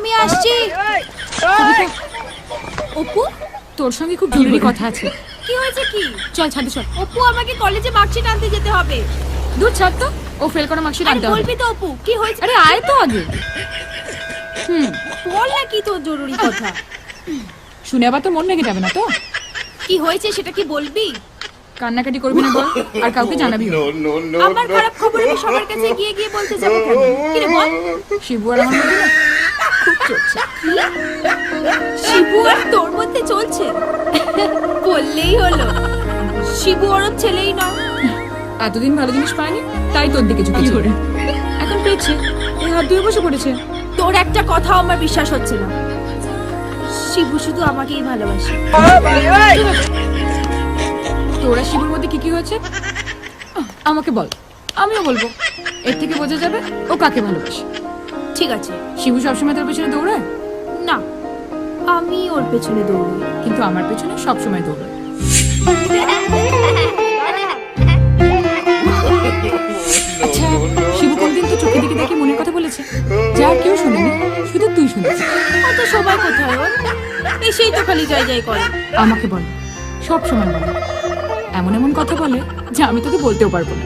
আমি আসছি। অপু, তোর সঙ্গে খুব জরুরি কথা আছে। কি হয়েছে কি? চল ছাদে চল। অপু, আমাকে কলেজে মার্কশিট আনতে যেতে হবে। দূর ছাড় তো, ও ফেল করা মার্কশিট আরে আনতে হবে। বলবি তো অপু, কি হয়েছে? আরে আয় তো আগে। বল না কি তোর জরুরি কথা। শুনে আবার তো মন ভেঙে যাবে না তো? কি হয়েছে সেটা কি বলবি? কান্নাকাটি করবি না বল, আর কাউকে জানাবি না। আমার খারাপ খবর আমি সবার কাছে গিয়ে গিয়ে বলতে যাবো কেন? কি রে বল? শিবু আর আমার মধ্যে না খুব চলছে। শিবু আর তোর মধ্যে চলছে? বললেই হলো, শিবু ওরম ছেলেই নয়। এতদিন ভালো জিনিস পায়নি, তাই তোর দিকে ঝুঁকে ঝরে এখন পেয়েছে, এই হাত ধুয়ে বসে পড়েছে। তোর একটা কথা আমার বিশ্বাস হচ্ছে না। শিবু শুধু আমাকেই ভালোবাসে। তোরা শিবুর মধ্যে কি কি হয়েছে আমাকে বল, আমিও বলবো। এর থেকে বোঝা যাবে ও কাকে ভালোবাসে। ঠিক আছে। শিবু সবসময় তোর পেছনে দৌড়ায়? না, আমি ওর পেছনে দৌড়ই। কিন্তু আমার পেছনে সবসময় দৌড়ায়। আচ্ছা, শিবু কোনদিন তো চোখে দিকে দেখে মনের কথা বলেছে? যা কেউ শুনেনি, শুধু তুই শুনেছিস। অত সবাই কোথায় ওর? এসেই তো খালি জয় জয় করে। আমাকে বল, সব সময় বলে। এমন এমন কথা বলে যে আমি তোকে বলতেও পারবো না।